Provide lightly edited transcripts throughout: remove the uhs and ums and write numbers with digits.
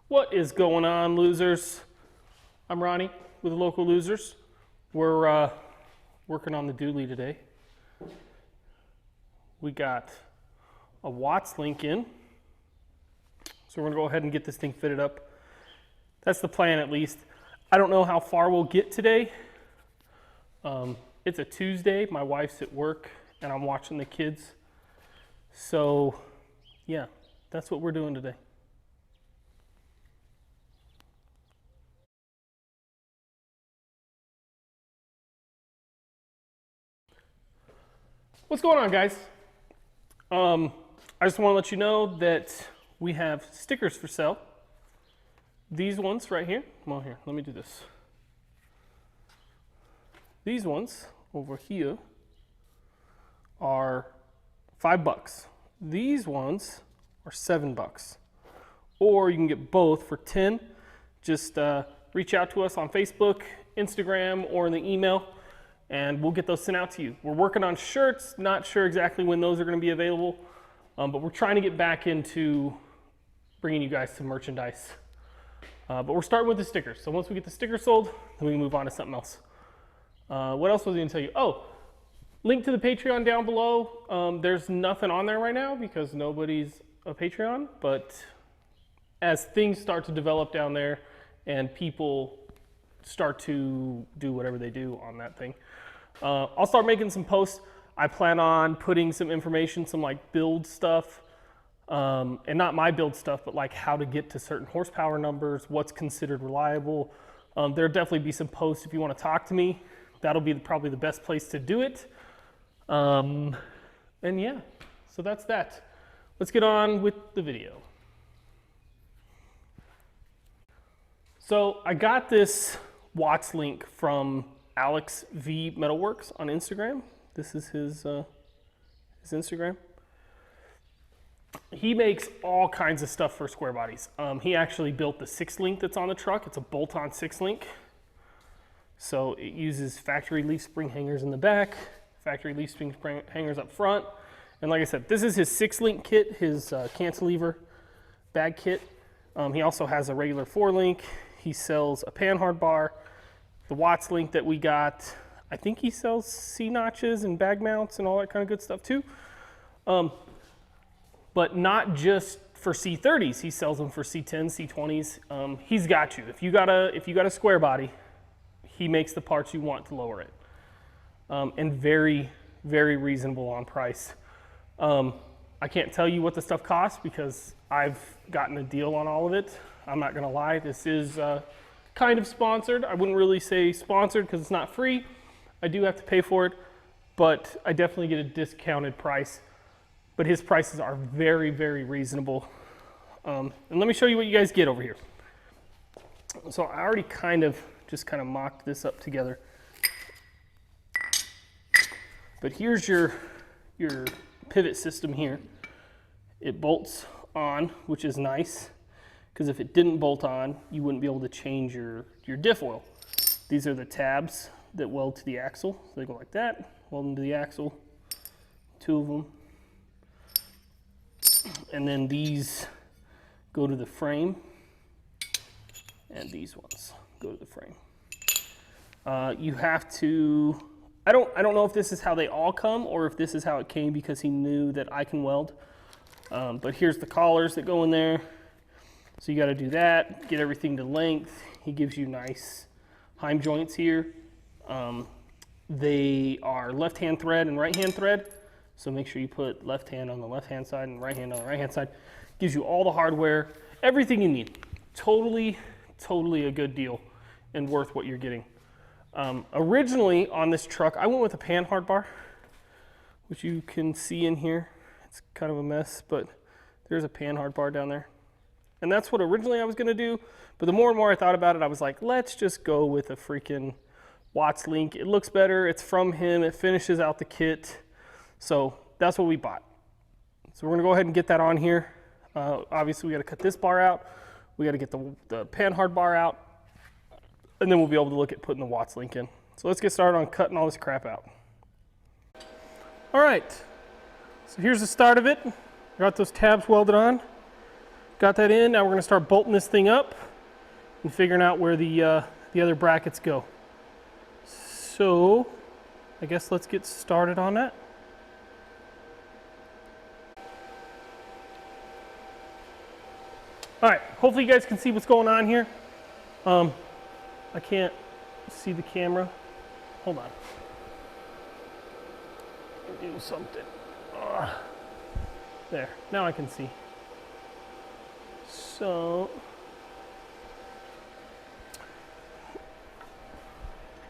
What is going on, losers? I'm Ronnie with the Local Losers. We're working on the dually today. We got a Watts link in, so we're gonna go ahead and get this thing fitted up. That's the plan, at least. I don't know how far we'll get today. It's a Tuesday, my wife's at work, and I'm watching the kids. So, yeah, that's what we're doing today. What's going on, guys? I just want to let you know that we have stickers for sale. These ones right here. Come on here, let me do this. These ones over here are $5. These ones are $7. Or you can get both for 10. Just reach out to us on Facebook, Instagram, or in the email, and we'll get those sent out to you. We're working on shirts, not sure exactly when those are going to be available, but we're trying to get back into bringing you guys some merchandise. But we're starting with the stickers. So once we get the stickers sold, then we can move on to something else. What else was I going to tell you? Oh, link to the Patreon down below. There's nothing on there right now because nobody's a Patreon, but as things start to develop down there and people start to do whatever they do on that thing, I'll start making some posts. I plan on putting some information, some like build stuff, and not my build stuff, but like how to get to certain horsepower numbers, what's considered reliable. There'll definitely be some posts if you want to talk to me. That'll be probably the best place to do it. And yeah, so that's that. Let's get on with the video. So I got this Watts link from Alex V Metalworks on Instagram. This is his Instagram. He makes all kinds of stuff for square bodies. He actually built the 6-link that's on the truck. It's a bolt-on 6-link. So it uses factory leaf spring hangers in the back, factory leaf spring hangers up front. And like I said, this is his 6-link kit, his cantilever bag kit. He also has a regular 4-link. He sells a panhard bar. The Watts link that we got, I think he sells C-notches and bag mounts and all that kind of good stuff too. But not just for C30s. He sells them for C10s, C20s. He's got you. If you got a square body, he makes the parts you want to lower it. And very, very reasonable on price. I can't tell you what the stuff costs because I've gotten a deal on all of it. I'm not gonna lie, this is kind of sponsored. I wouldn't really say sponsored because it's not free. I do have to pay for it, but I definitely get a discounted price. But his prices are very, very reasonable. And let me show you what you guys get over here. So I already kind of mocked this up together. But here's your pivot system here. It bolts on, which is nice, because if it didn't bolt on, you wouldn't be able to change your diff oil. These are the tabs that weld to the axle. So they go like that, weld into the axle, 2 of them. And then these go to the frame, and these ones go to the frame. You have to, I don't know if this is how they all come or if this is how it came because he knew that I can weld. But here's the collars that go in there. So you got to do that, get everything to length. He gives you nice heim joints here. They are left-hand thread and right-hand thread. So make sure you put left hand on the left-hand side and right hand on the right-hand side. Gives you all the hardware, everything you need. Totally, totally a good deal and worth what you're getting. Originally on this truck, I went with a panhard bar, which you can see in here. It's kind of a mess, but there's a panhard bar down there. And that's what originally I was gonna do, but the more and more I thought about it, I was like, let's just go with a freaking Watts link. It looks better, it's from him, it finishes out the kit. So that's what we bought. So we're gonna go ahead and get that on here. Obviously we gotta cut this bar out, we gotta get the panhard bar out, and then we'll be able to look at putting the Watts link in. So let's get started on cutting all this crap out. All right, so here's the start of it. Got those tabs welded on. got that in. Now we're going to start bolting this thing up and figuring out where the other brackets go. So I guess let's get started on that. All right, hopefully you guys can see what's going on here. I can't see the camera. Hold on. Do something. There, now I can see. So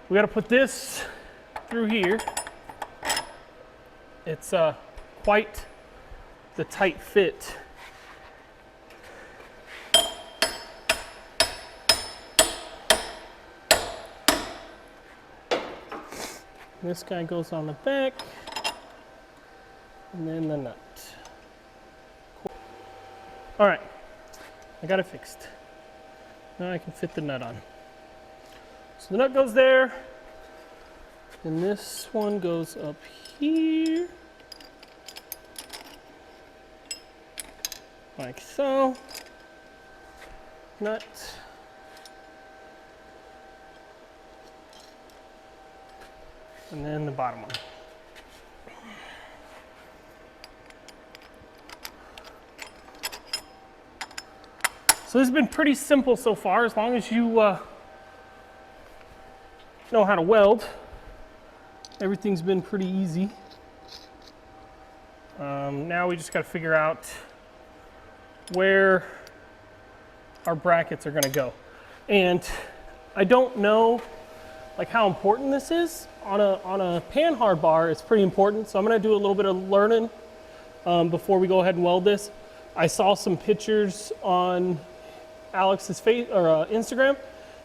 we got to put this through here. It's quite the tight fit. This guy goes on the back, and then the nut. Cool. All right, I got it fixed. Now I can fit the nut on. So the nut goes there, and this one goes up here, like so. Nut. And then the bottom one. So this has been pretty simple so far, as long as you know how to weld. Everything's been pretty easy. Now we just got to figure out where our brackets are going to go. And I don't know like how important this is. On a pan hard bar, it's pretty important. So I'm going to do a little bit of learning before we go ahead and weld this. I saw some pictures on Alex's Instagram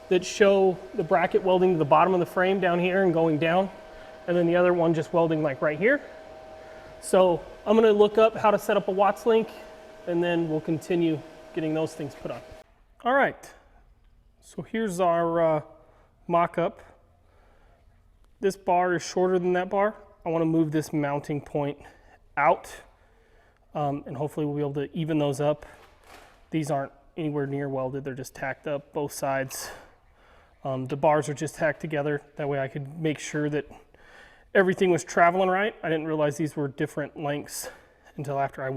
that show the bracket welding to the bottom of the frame down here and going down, and then the other one just welding like right here. So I'm going to look up how to set up a Watts link, and then we'll continue getting those things put on. All right, so here's our mock-up. This bar is shorter than that bar. I want to move this mounting point out, and hopefully we'll be able to even those up. These aren't anywhere near welded, they're just tacked up both sides. The bars are just tacked together. That way I could make sure that everything was traveling right. I didn't realize these were different lengths until after I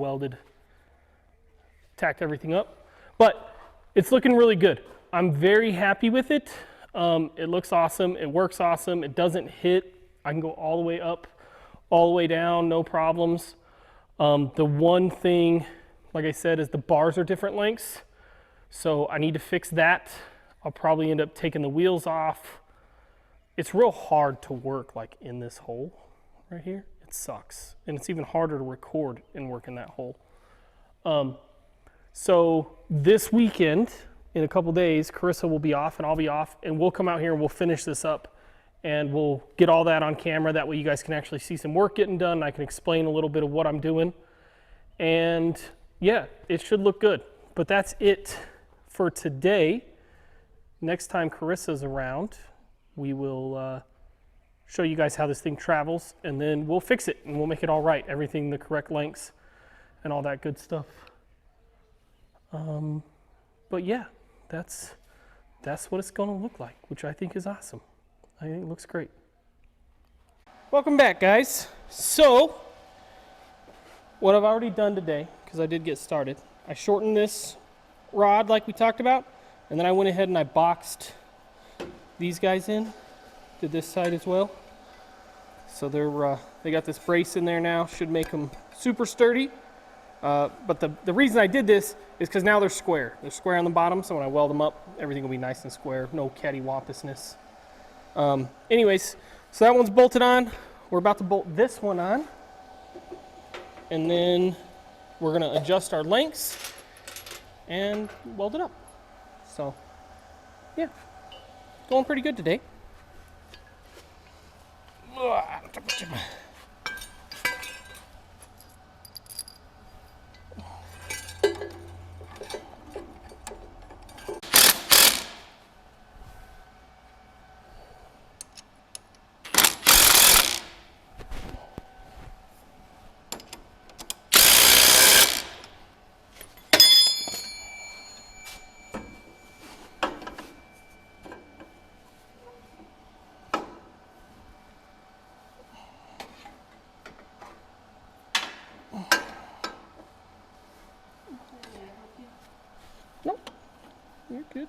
tacked everything up. But it's looking really good. I'm very happy with it. It looks awesome, it works awesome, it doesn't hit. I can go all the way up, all the way down, no problems. The one thing, like I said, is the bars are different lengths. So I need to fix that. I'll probably end up taking the wheels off. It's real hard to work like in this hole right here. It sucks. And it's even harder to record and work in that hole. So this weekend, in a couple days, Carissa will be off and I'll be off, and we'll come out here and we'll finish this up and we'll get all that on camera. That way you guys can actually see some work getting done, and I can explain a little bit of what I'm doing. And yeah, it should look good. But that's it for today. Next time Carissa's around, we will show you guys how this thing travels, and then we'll fix it and we'll make it all right. Everything the correct lengths and all that good stuff. But yeah, that's what it's going to look like, which I think is awesome. I think it looks great. Welcome back, guys. So what I've already done today, because I did get started, I shortened this rod like we talked about, and then I went ahead and I boxed these guys in. Did this side as well. So they got this brace in there now, should make them super sturdy. But the reason I did this is because now they're square. They're square on the bottom, so when I weld them up, everything will be nice and square. No cattywampusness. Anyways, so that one's bolted on. We're about to bolt this one on. And then we're going to adjust our lengths and weld it up. So, yeah, going pretty good today. You're good.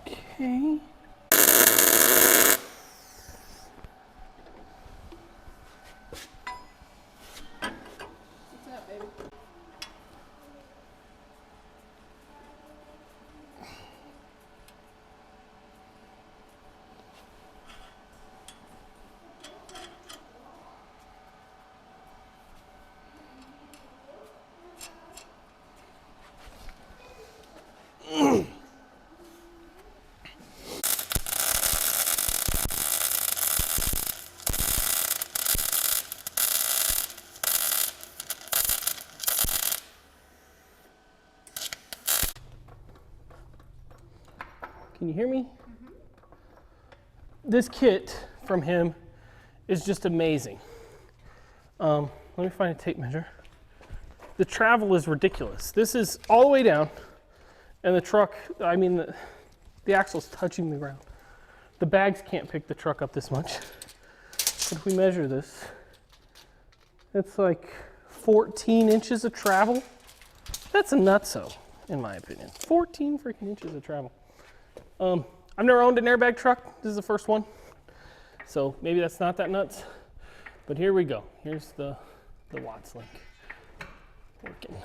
Okay. What's up, baby? Can you hear me? This kit from him is just amazing. Let me find a tape measure. The travel is ridiculous. This is all the way down, and the truck, I mean, the axle's touching the ground. The bags can't pick the truck up this much. But if we measure this, it's like 14 inches of travel. That's a nutso, in my opinion. 14 freaking inches of travel. I've never owned an airbag truck. This is the first one. So maybe that's not that nuts. But here we go. Here's the Watts link working.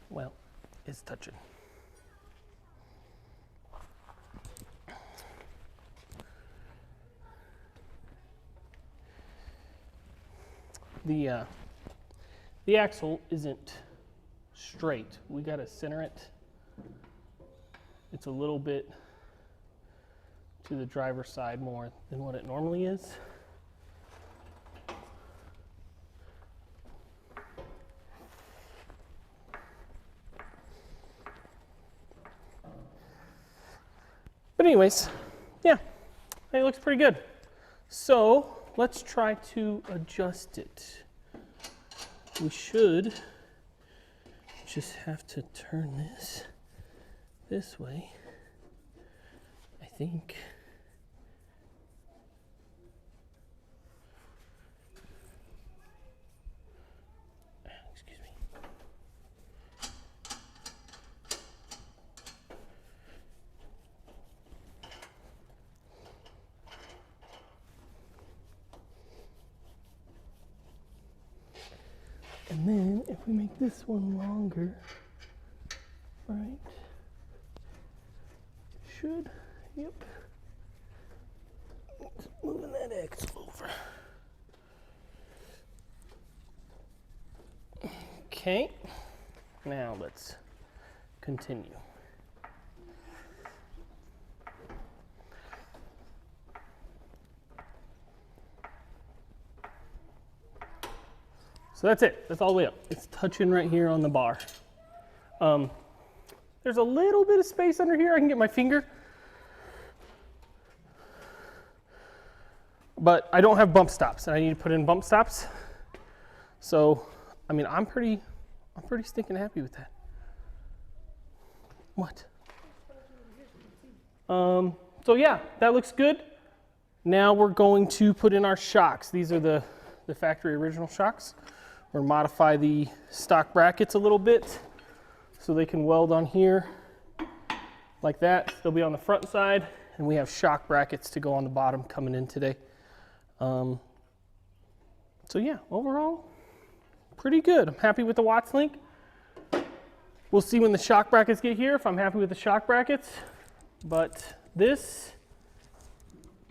Well, it's touching. The axle isn't straight. We got to center it. It's a little bit to the driver's side more than what it normally is. But anyways, yeah, it looks pretty good. So let's try to adjust it. We should just have to turn this way, I think. Excuse me. And then if we make this one longer, right, should, yep. Moving that axle over. Okay, now let's continue. So that's it. That's all the way up. It's touching right here on the bar. There's a little bit of space under here. I can get my finger. But I don't have bump stops, and I need to put in bump stops. So, I mean, I'm pretty stinking happy with that. What? So yeah, that looks good. Now we're going to put in our shocks. These are the factory original shocks. We're going to modify the stock brackets a little bit so they can weld on here like that. They'll be on the front side, and we have shock brackets to go on the bottom coming in today. So yeah, overall, pretty good. I'm happy with the Watts link. We'll see when the shock brackets get here if I'm happy with the shock brackets, but this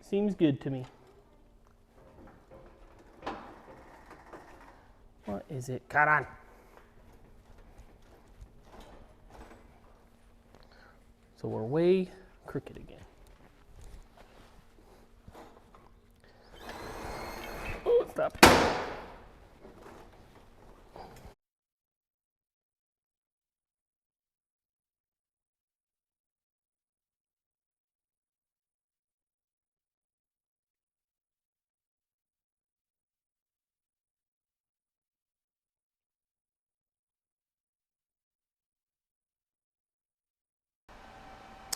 seems good to me. What is it? Cut on. So we're way crooked again. Oh, stop.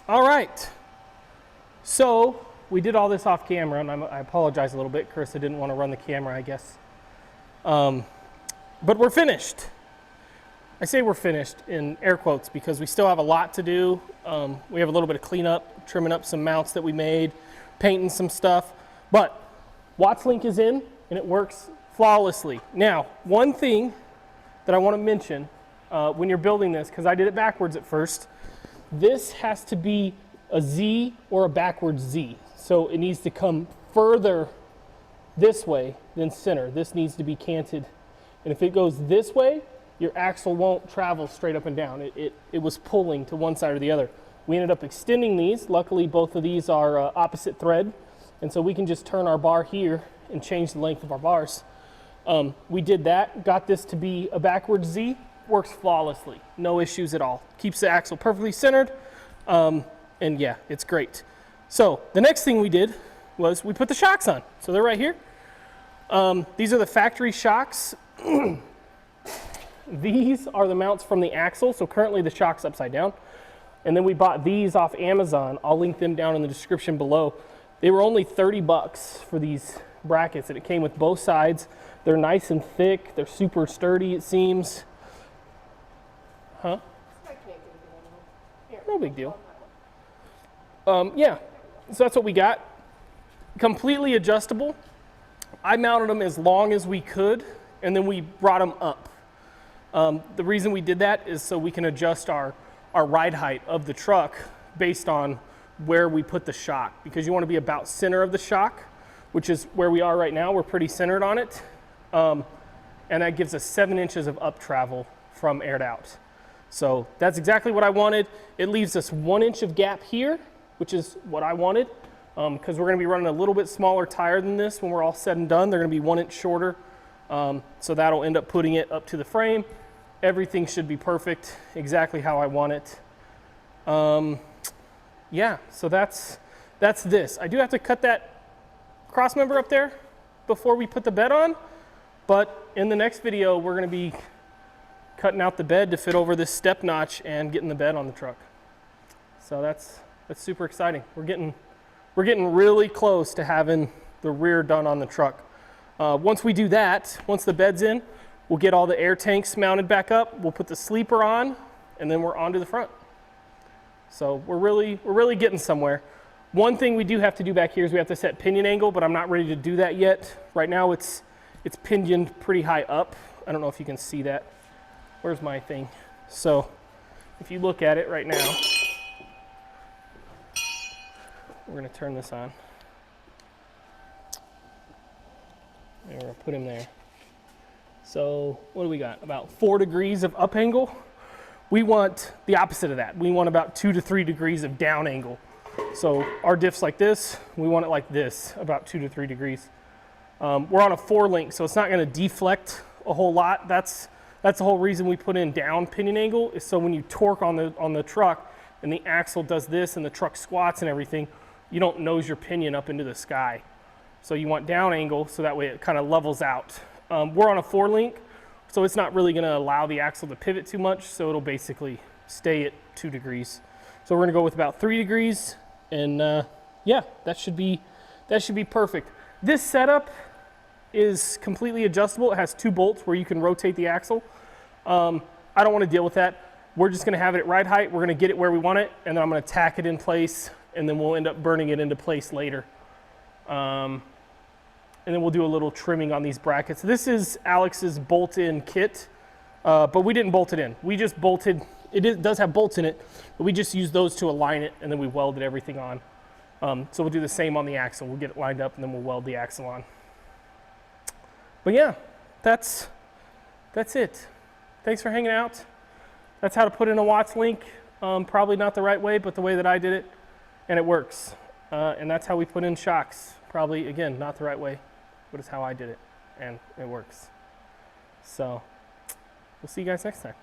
All right, so we did all this off camera, and I apologize a little bit. Carissa didn't want to run the camera, I guess. But we're finished. I say we're finished in air quotes because we still have a lot to do. We have a little bit of cleanup, trimming up some mounts that we made, painting some stuff. But WattsLink is in, and it works flawlessly. Now, one thing that I want to mention when you're building this, because I did it backwards at first, this has to be a Z or a backwards Z. So it needs to come further this way than center. This needs to be canted. And if it goes this way, your axle won't travel straight up and down. It was pulling to one side or the other. We ended up extending these. Luckily, both of these are opposite thread. And so we can just turn our bar here and change the length of our bars. We did that, got this to be a backwards Z. Works flawlessly, no issues at all. Keeps the axle perfectly centered, and yeah, it's great. So the next thing we did was we put the shocks on. So they're right here. These are the factory shocks. These are the mounts from the axle, so currently the shock's upside down. And then we bought these off Amazon. I'll link them down in the description below. They were only 30 bucks for these brackets, and it came with both sides. They're nice and thick. They're super sturdy, it seems. Huh? No big deal. Yeah, so that's what we got. Completely adjustable. I mounted them as long as we could, and then we brought them up. The reason we did that is so we can adjust our ride height of the truck based on where we put the shock, because you want to be about center of the shock, which is where we are right now. We're pretty centered on it. And that gives us 7 inches of up travel from aired out. So that's exactly what I wanted. It leaves us 1 inch of gap here, which is what I wanted, because we're going to be running a little bit smaller tire than this when we're all said and done. They're going to be 1 inch shorter, so that'll end up putting it up to the frame. Everything should be perfect, exactly how I want it. Yeah, so that's this. I do have to cut that cross member up there before we put the bed on, but in the next video we're going to be cutting out the bed to fit over this step notch and getting the bed on the truck. So that's super exciting. We're getting really close to having the rear done on the truck. Once we do that, once the bed's in, we'll get all the air tanks mounted back up. We'll put the sleeper on, and then we're on to the front. So we're really getting somewhere. One thing we do have to do back here is we have to set pinion angle, but I'm not ready to do that yet. Right now it's pinioned pretty high up. I don't know if you can see that. Where's my thing? So if you look at it right now, we're going to turn this on. And we're going to put him there. So what do we got? About 4 degrees of up angle. We want the opposite of that. We want about 2 to 3 degrees of down angle. So our diff's like this. We want it like this, about 2 to 3 degrees. We're on a 4-link, so it's not going to deflect a whole lot. That's the whole reason we put in down pinion angle, is so when you torque on the truck and the axle does this and the truck squats and everything, you don't nose your pinion up into the sky. So you want down angle so that way it kind of levels out. We're on a 4-link, so it's not really going to allow the axle to pivot too much, so it'll basically stay at 2 degrees. So we're going to go with about 3 degrees, and yeah, that should be perfect. This setup is completely adjustable. It has 2 bolts where you can rotate the axle. I don't want to deal with that. We're just going to have it at ride height. We're going to get it where we want it, and then I'm going to tack it in place, and then we'll end up burning it into place later. And then we'll do a little trimming on these brackets. This is Alex's bolt-in kit, but we didn't bolt it in. We just bolted does have bolts in it, but we just use those to align it, and then we welded everything on. So we'll do the same on the axle. We'll get it lined up, and then we'll weld the axle on. But yeah, that's it. Thanks for hanging out. That's how to put in a Watts link. Probably not the right way, but the way that I did it, and it works. And that's how we put in shocks. Probably, again, not the right way, but it's how I did it, and it works. So we'll see you guys next time.